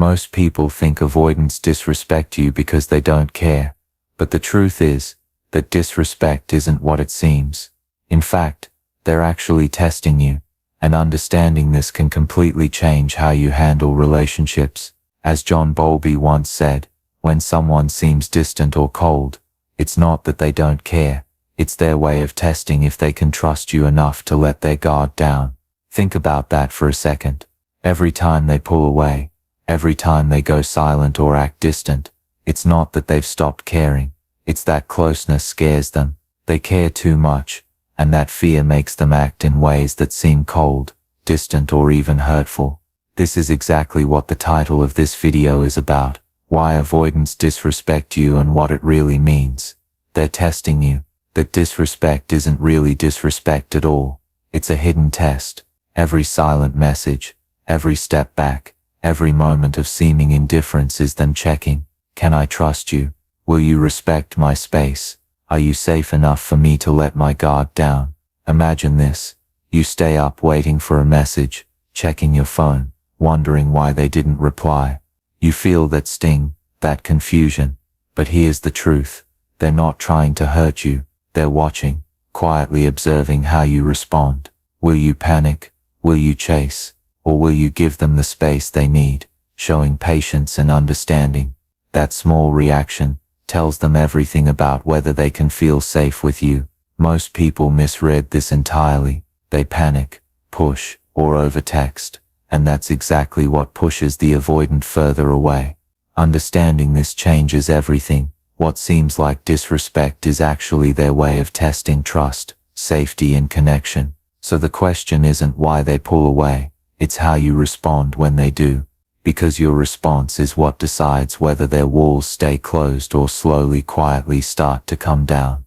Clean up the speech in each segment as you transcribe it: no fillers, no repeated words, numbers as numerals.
Most people think avoidants disrespect you because they don't care, but the truth is that disrespect isn't what it seems. In fact, they're actually testing you, and understanding this can completely change how you handle relationships. As John Bowlby once said, when someone seems distant or cold, it's not that they don't care, it's their way of testing if they can trust you enough to let their guard down. Think about that for a second. Every time they pull away, every time they go silent or act distant, it's not that they've stopped caring, it's that closeness scares them. They care too much, and that fear makes them act in ways that seem cold, distant, or even hurtful. This is exactly what the title of this video is about: why avoidants disrespect you and what it really means. They're testing you. That disrespect isn't really disrespect at all. It's a hidden test. Every silent message, every step back, every moment of seeming indifference is them checking, can I trust you? Will you respect my space? Are you safe enough for me to let my guard down? Imagine this. You stay up waiting for a message, checking your phone, wondering why they didn't reply. You feel that sting, that confusion. But here's the truth. They're not trying to hurt you. They're watching, quietly observing how you respond. Will you panic? Will you chase? Or will you give them the space they need, showing patience and understanding? That small reaction tells them everything about whether they can feel safe with you. Most people misread this entirely. They panic, push, or overtext, and that's exactly what pushes the avoidant further away. Understanding this changes everything. What seems like disrespect is actually their way of testing trust, safety, and connection. So the question isn't why they pull away, it's how you respond when they do. Because your response is what decides whether their walls stay closed or slowly, quietly start to come down.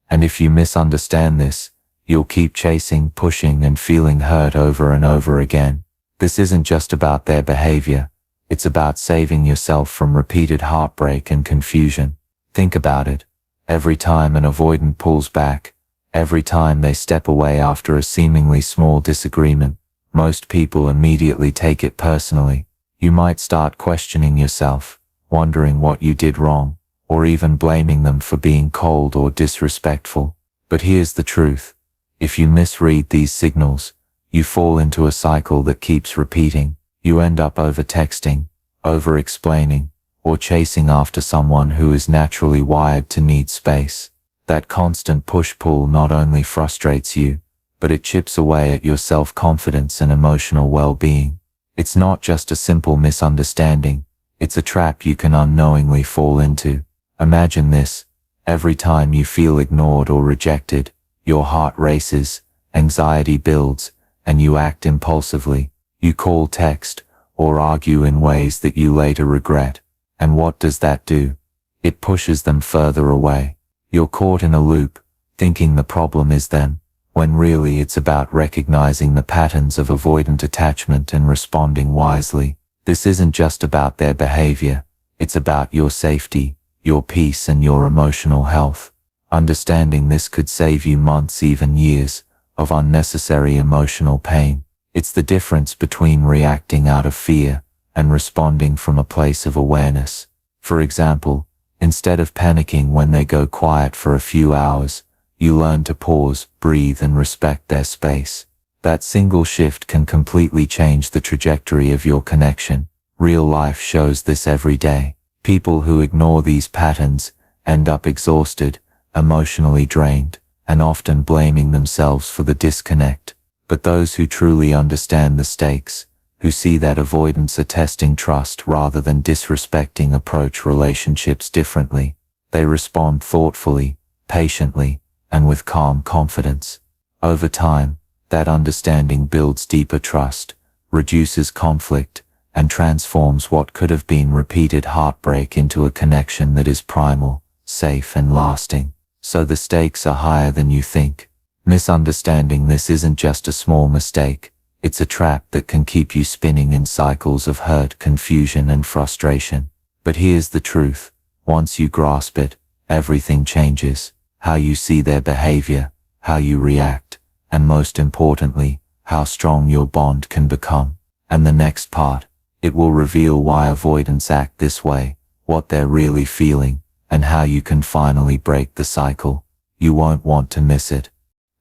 And if you misunderstand this, you'll keep chasing, pushing, and feeling hurt over and over again. This isn't just about their behavior, it's about saving yourself from repeated heartbreak and confusion. Think about it. Every time an avoidant pulls back, every time they step away after a seemingly small disagreement, most people immediately take it personally. You might start questioning yourself, wondering what you did wrong, or even blaming them for being cold or disrespectful. But here's the truth. If you misread these signals, you fall into a cycle that keeps repeating. You end up over-texting, over-explaining, or chasing after someone who is naturally wired to need space. That constant push-pull not only frustrates you, but it chips away at your self-confidence and emotional well-being. It's not just a simple misunderstanding, it's a trap you can unknowingly fall into. Imagine this. Every time you feel ignored or rejected, your heart races, anxiety builds, and you act impulsively. You call, text, or argue in ways that you later regret. And what does that do? It pushes them further away. You're caught in a loop, thinking the problem is them, when really it's about recognizing the patterns of avoidant attachment and responding wisely. This isn't just about their behavior, it's about your safety, your peace, and your emotional health. Understanding this could save you months, even years, of unnecessary emotional pain. It's the difference between reacting out of fear and responding from a place of awareness. For example, instead of panicking when they go quiet for a few hours, you learn to pause, breathe, and respect their space. That single shift can completely change the trajectory of your connection. Real life shows this every day. People who ignore these patterns end up exhausted, emotionally drained, and often blaming themselves for the disconnect. But those who truly understand the stakes, who see that avoidants are testing trust rather than disrespecting, approach relationships differently. They respond thoughtfully, patiently, and with calm confidence. Over time, that understanding builds deeper trust, reduces conflict, and transforms what could have been repeated heartbreak into a connection that is primal, safe, and lasting. So the stakes are higher than you think. Misunderstanding this isn't just a small mistake. It's a trap that can keep you spinning in cycles of hurt, confusion, and frustration. But here's the truth. Once you grasp it, everything changes. How you see their behavior, how you react, and most importantly, how strong your bond can become. And the next part, It will reveal why avoidants act this way, what they're really feeling, and how you can finally break the cycle. You won't want to miss it.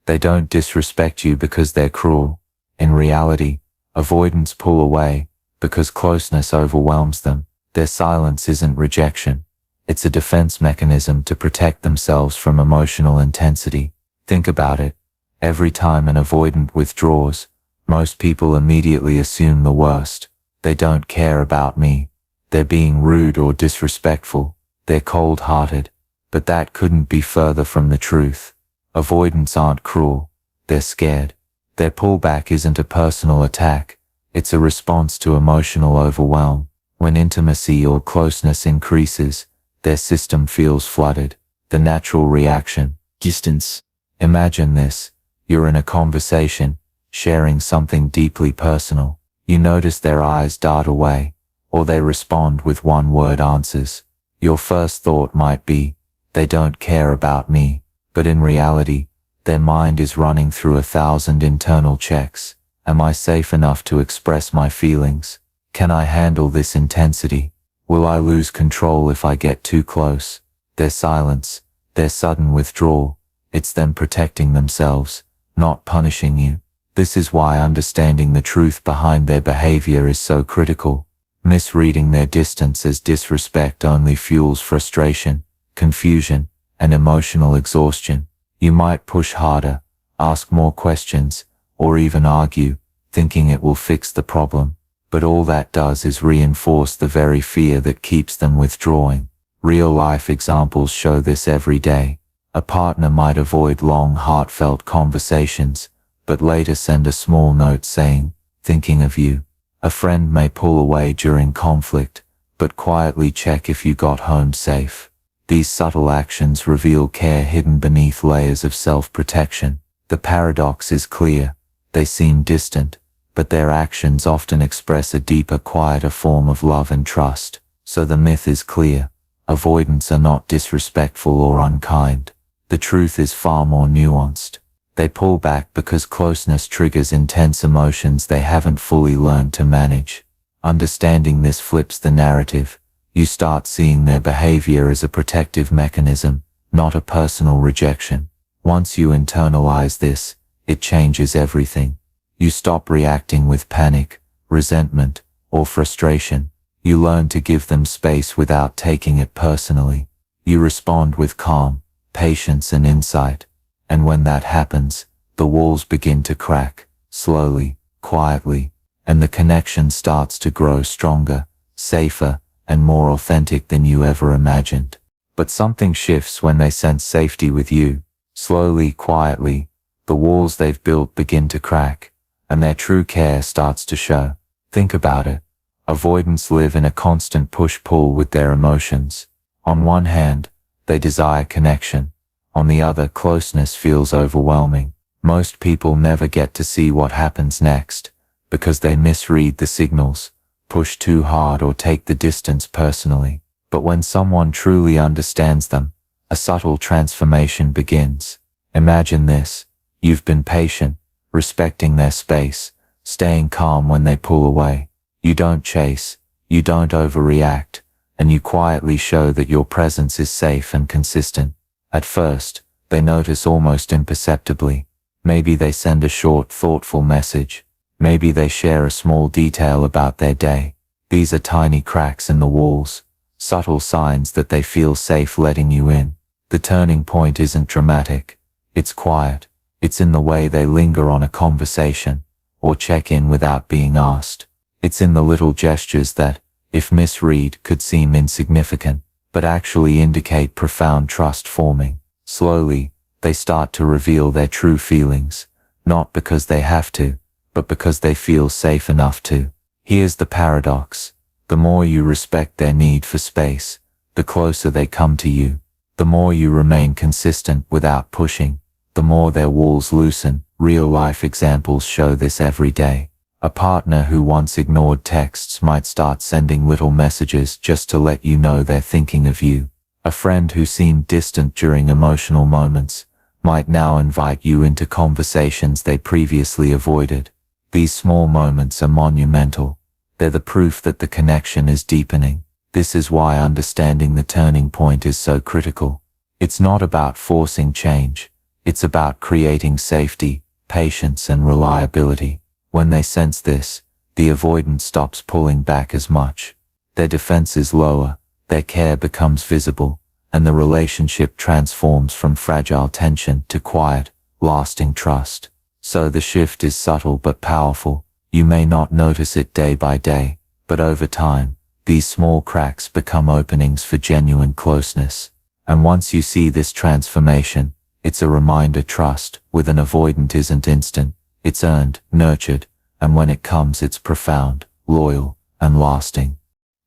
They don't disrespect you because they're cruel. In reality, avoidants pull away because closeness overwhelms them. Their silence isn't rejection. It's a defense mechanism to protect themselves from emotional intensity. Think about it. Every time an avoidant withdraws, most people immediately assume the worst. They don't care about me. They're being rude or disrespectful. They're cold-hearted. But that couldn't be further from the truth. Avoidants aren't cruel. They're scared. Their pullback isn't a personal attack. It's a response to emotional overwhelm. When intimacy or closeness increases, their system feels flooded. The natural reaction: distance. Imagine this. You're in a conversation, sharing something deeply personal. You notice their eyes dart away, or they respond with one-word answers. Your first thought might be, they don't care about me. But in reality, their mind is running through 1,000 internal checks. Am I safe enough to express my feelings? Can I handle this intensity? Will I lose control if I get too close? Their silence, their sudden withdrawal, it's them protecting themselves, not punishing you. This is why understanding the truth behind their behavior is so critical. Misreading their distance as disrespect only fuels frustration, confusion, and emotional exhaustion. You might push harder, ask more questions, or even argue, thinking it will fix the problem. But all that does is reinforce the very fear that keeps them withdrawing. Real-life examples show this every day. A partner might avoid long, heartfelt conversations, but later send a small note saying, "Thinking of you." A friend may pull away during conflict, but quietly check if you got home safe. These subtle actions reveal care hidden beneath layers of self-protection. The paradox is clear. They seem distant, but their actions often express a deeper, quieter form of love and trust. So the myth is clear. Avoidants are not disrespectful or unkind. The truth is far more nuanced. They pull back because closeness triggers intense emotions they haven't fully learned to manage. Understanding this flips the narrative. You start seeing their behavior as a protective mechanism, not a personal rejection. Once you internalize this, it changes everything. You stop reacting with panic, resentment, or frustration. You learn to give them space without taking it personally. You respond with calm, patience, and insight. And when that happens, the walls begin to crack, slowly, quietly, and the connection starts to grow stronger, safer, and more authentic than you ever imagined. But something shifts when they sense safety with you. Slowly, quietly, the walls they've built begin to crack, and their true care starts to show. Think about it. Avoidants live in a constant push-pull with their emotions. On one hand, they desire connection. On the other, closeness feels overwhelming. Most people never get to see what happens next, because they misread the signals, push too hard, or take the distance personally. But when someone truly understands them, a subtle transformation begins. Imagine this. You've been patient, respecting their space, staying calm when they pull away. You don't chase, you don't overreact, and you quietly show that your presence is safe and consistent. At first, they notice almost imperceptibly. Maybe they send a short, thoughtful message. Maybe they share a small detail about their day. These are tiny cracks in the walls, subtle signs that they feel safe letting you in. The turning point isn't dramatic. It's quiet. It's in the way they linger on a conversation, or check in without being asked. It's in the little gestures that, if misread, could seem insignificant, but actually indicate profound trust forming. Slowly, they start to reveal their true feelings, not because they have to, but because they feel safe enough to. Here's the paradox. The more you respect their need for space, the closer they come to you. The more you remain consistent without pushing, the more their walls loosen. Real-life examples show this every day. A partner who once ignored texts might start sending little messages just to let you know they're thinking of you. A friend who seemed distant during emotional moments might now invite you into conversations they previously avoided. These small moments are monumental. They're the proof that the connection is deepening. This is why understanding the turning point is so critical. It's not about forcing change. It's about creating safety, patience, and reliability. When they sense this, the avoidant stops pulling back as much. Their defenses lower, their care becomes visible, and the relationship transforms from fragile tension to quiet, lasting trust. So the shift is subtle but powerful. You may not notice it day by day, but over time, these small cracks become openings for genuine closeness. And once you see this transformation, it's a reminder trust with an avoidant isn't instant, it's earned, nurtured, and when it comes it's profound, loyal, and lasting.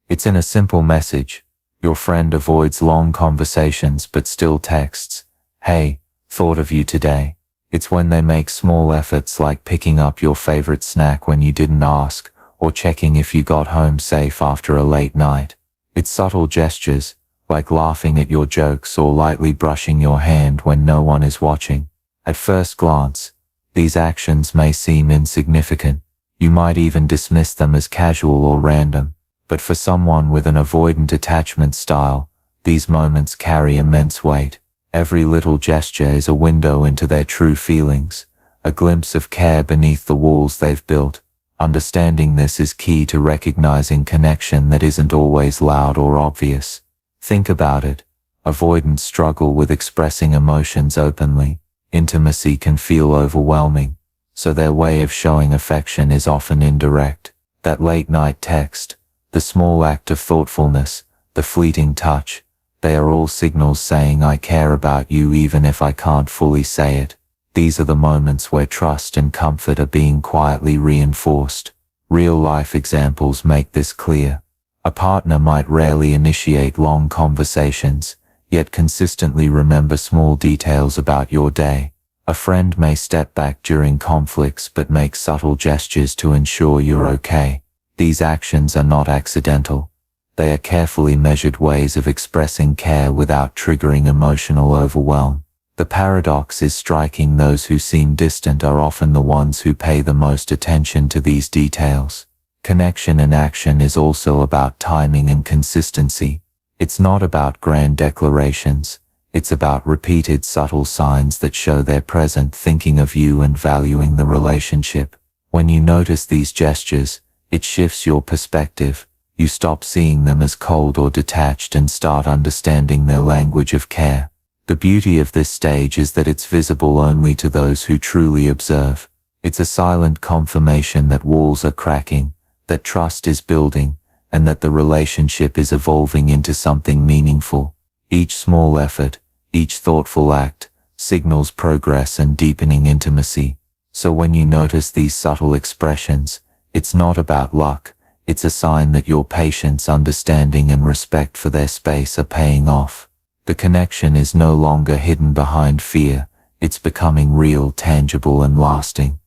It's in a simple message. Your friend avoids long conversations but still texts, "Hey, thought of you today." It's when they make small efforts like picking up your favorite snack when you didn't ask, or checking if you got home safe after a late night. It's subtle gestures, like laughing at your jokes or lightly brushing your hand when no one is watching. At first glance, these actions may seem insignificant. You might even dismiss them as casual or random. But for someone with an avoidant attachment style, these moments carry immense weight. Every little gesture is a window into their true feelings, a glimpse of care beneath the walls they've built. Understanding this is key to recognizing connection that isn't always loud or obvious. Think about it. Avoidants struggle with expressing emotions openly. Intimacy can feel overwhelming, so their way of showing affection is often indirect. That late-night text, the small act of thoughtfulness, the fleeting touch, they are all signals saying I care about you even if I can't fully say it. These are the moments where trust and comfort are being quietly reinforced. Real-life examples make this clear. A partner might rarely initiate long conversations, yet consistently remember small details about your day. A friend may step back during conflicts but make subtle gestures to ensure you're okay. These actions are not accidental. They are carefully measured ways of expressing care without triggering emotional overwhelm. The paradox is striking. Those who seem distant are often the ones who pay the most attention to these details. Connection in action is also about timing and consistency. It's not about grand declarations. It's about repeated subtle signs that show they're present, thinking of you and valuing the relationship. When you notice these gestures, it shifts your perspective. You stop seeing them as cold or detached and start understanding their language of care. The beauty of this stage is that it's visible only to those who truly observe. It's a silent confirmation that walls are cracking, that trust is building, and that the relationship is evolving into something meaningful. Each small effort, each thoughtful act, signals progress and deepening intimacy. So when you notice these subtle expressions, it's not about luck. It's a sign that your patience, understanding, and respect for their space are paying off. The connection is no longer hidden behind fear. It's becoming real, tangible, and lasting.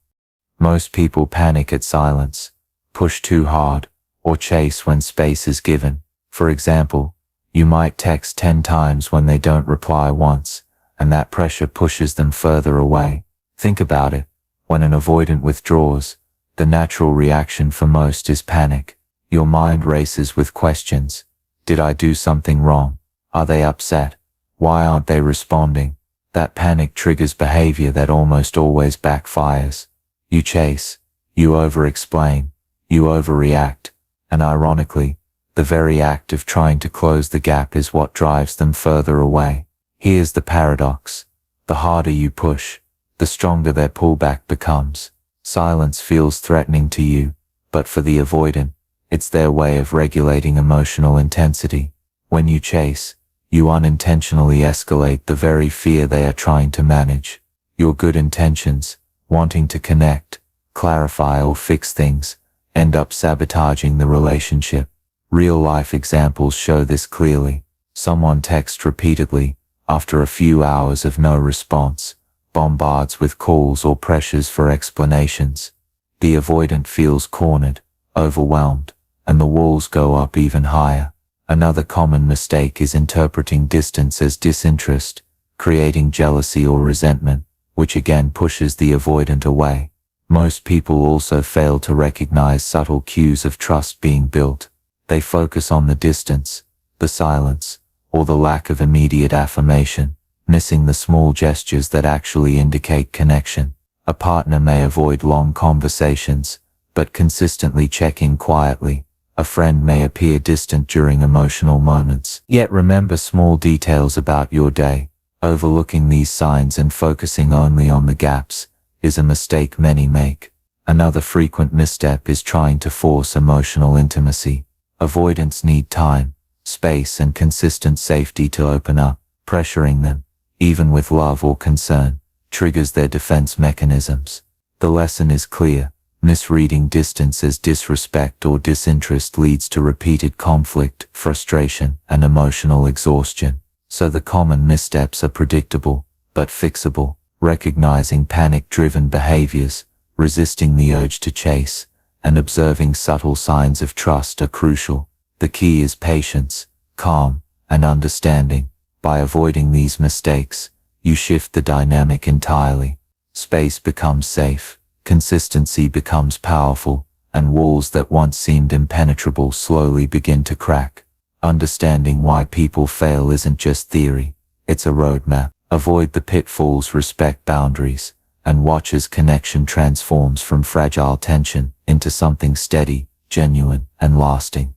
Most people panic at silence, push too hard, or chase when space is given. For example, you might text 10 times when they don't reply once, and that pressure pushes them further away. Think about it. When an avoidant withdraws, the natural reaction for most is panic. Your mind races with questions. Did I do something wrong? Are they upset? Why aren't they responding? That panic triggers behavior that almost always backfires. You chase, you over-explain, you overreact, and ironically, the very act of trying to close the gap is what drives them further away. Here's the paradox. The harder you push, the stronger their pullback becomes. Silence feels threatening to you, but for the avoidant, it's their way of regulating emotional intensity. When you chase, you unintentionally escalate the very fear they are trying to manage. Your good intentions, wanting to connect, clarify, or fix things, end up sabotaging the relationship. Real-life examples show this clearly. Someone texts repeatedly, after a few hours of no response, bombards with calls or pressures for explanations. The avoidant feels cornered, overwhelmed, and the walls go up even higher. Another common mistake is interpreting distance as disinterest, creating jealousy or resentment, which again pushes the avoidant away. Most people also fail to recognize subtle cues of trust being built. They focus on the distance, the silence, or the lack of immediate affirmation, missing the small gestures that actually indicate connection. A partner may avoid long conversations, but consistently check in quietly. A friend may appear distant during emotional moments, yet remember small details about your day. Overlooking these signs and focusing only on the gaps is a mistake many make. Another frequent misstep is trying to force emotional intimacy. Avoidants need time, space, and consistent safety to open up. Pressuring them, even with love or concern, triggers their defense mechanisms. The lesson is clear. Misreading distance as disrespect or disinterest leads to repeated conflict, frustration, and emotional exhaustion. So the common missteps are predictable, but fixable. Recognizing panic-driven behaviors, resisting the urge to chase, and observing subtle signs of trust are crucial. The key is patience, calm, and understanding. By avoiding these mistakes, you shift the dynamic entirely. Space becomes safe. Consistency becomes powerful, and walls that once seemed impenetrable slowly begin to crack. Understanding why people fail isn't just theory, it's a roadmap. Avoid the pitfalls, respect boundaries, and watch as connection transforms from fragile tension into something steady, genuine, and lasting.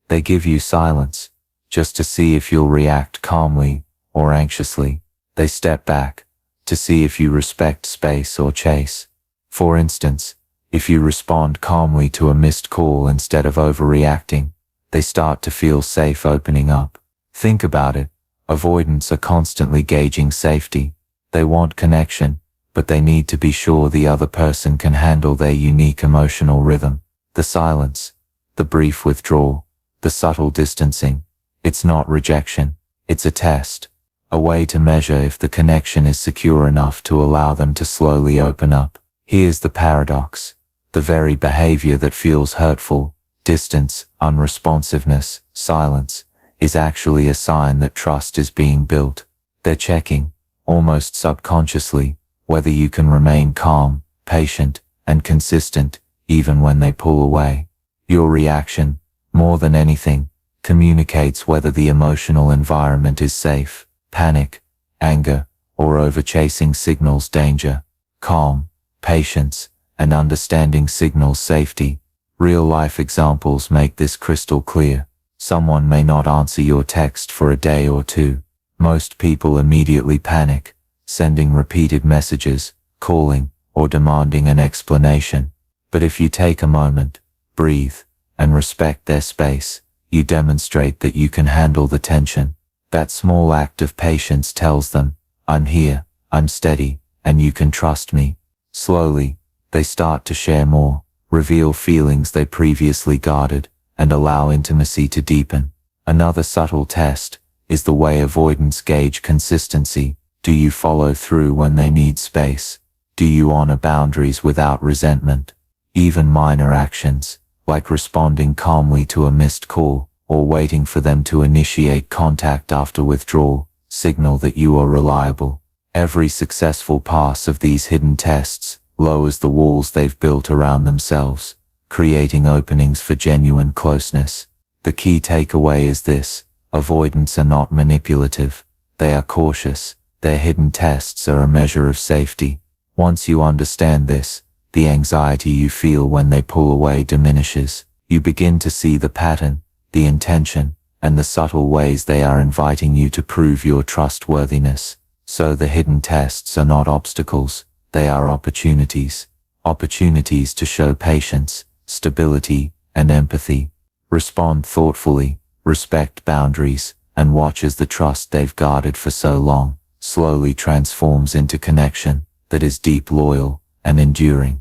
They give you silence, just to see if you'll react calmly or anxiously. They step back, to see if you respect space or chase. For instance, if you respond calmly to a missed call instead of overreacting, they start to feel safe opening up. Think about it. Avoidants are constantly gauging safety. They want connection, but they need to be sure the other person can handle their unique emotional rhythm. The silence, the brief withdrawal, the subtle distancing. It's not rejection, it's a test. A way to measure if the connection is secure enough to allow them to slowly open up. Here's the paradox. The very behavior that feels hurtful, distance, unresponsiveness, silence, is actually a sign that trust is being built. They're checking, almost subconsciously, whether you can remain calm, patient, and consistent, even when they pull away. Your reaction, more than anything, communicates whether the emotional environment is safe. Panic, anger, or overchasing signals danger. Calm, patience, and understanding signals safety. Real-life examples make this crystal clear. Someone may not answer your text for a day or two. Most people immediately panic, sending repeated messages, calling, or demanding an explanation. But if you take a moment, breathe, and respect their space, you demonstrate that you can handle the tension. That small act of patience tells them, I'm here, I'm steady, and you can trust me. Slowly, they start to share more, reveal feelings they previously guarded, and allow intimacy to deepen. Another subtle test is the way avoidants gauge consistency. Do you follow through when they need space? Do you honor boundaries without resentment? Even minor actions, like responding calmly to a missed call, or waiting for them to initiate contact after withdrawal, signal that you are reliable. Every successful pass of these hidden tests lowers the walls they've built around themselves, creating openings for genuine closeness. The key takeaway is this: avoidants are not manipulative. They are cautious. Their hidden tests are a measure of safety. Once you understand this, the anxiety you feel when they pull away diminishes. You begin to see the pattern, the intention, and the subtle ways they are inviting you to prove your trustworthiness. So the hidden tests are not obstacles, they are opportunities. Opportunities to show patience, stability, and empathy. Respond thoughtfully, respect boundaries, and watch as the trust they've guarded for so long slowly transforms into connection that is deep, loyal, and enduring.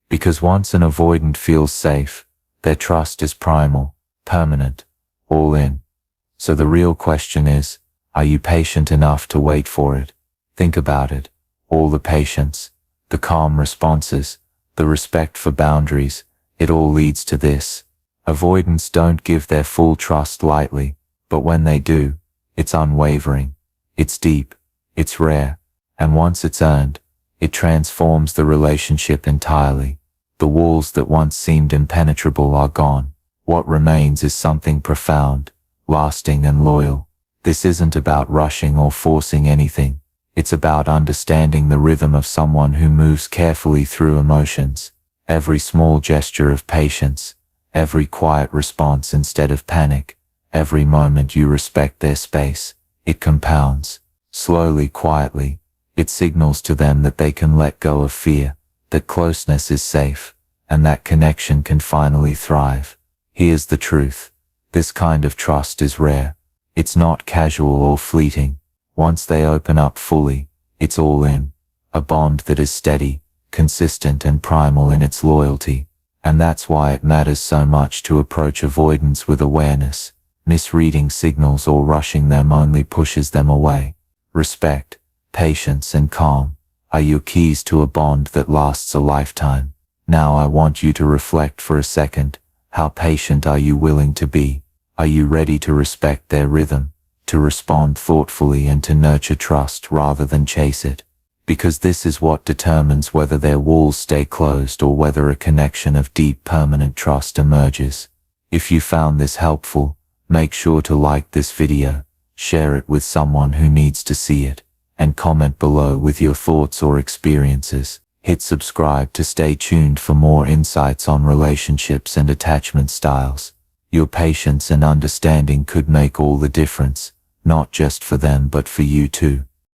Because once an avoidant feels safe, their trust is primal, permanent, all in. So the real question is, are you patient enough to wait for it? Think about it. All the patience, the calm responses, the respect for boundaries, it all leads to this. Avoidants don't give their full trust lightly, but when they do, it's unwavering, it's deep, it's rare, and once it's earned, It transforms the relationship entirely. The walls that once seemed impenetrable are gone. What remains is something profound, lasting and loyal. This isn't about rushing or forcing anything. It's about understanding the rhythm of someone who moves carefully through emotions. Every small gesture of patience, every quiet response instead of panic, every moment you respect their space, it compounds. Slowly, quietly, it signals to them that they can let go of fear, that closeness is safe, and that connection can finally thrive. Here's the truth. This kind of trust is rare. It's not casual or fleeting. Once they open up fully, it's all in. A bond that is steady, consistent and primal in its loyalty. And that's why it matters so much to approach avoidance with awareness. Misreading signals or rushing them only pushes them away. Respect, patience and calm are your keys to a bond that lasts a lifetime. Now I want you to reflect for a second. How patient are you willing to be? Are you ready to respect their rhythm, to respond thoughtfully and to nurture trust rather than chase it? Because this is what determines whether their walls stay closed or whether a connection of deep permanent trust emerges. If you found this helpful, make sure to like this video, share it with someone who needs to see it, and comment below with your thoughts or experiences. Hit subscribe to stay tuned for more insights on relationships and attachment styles. Your patience and understanding could make all the difference, not just for them but for you too.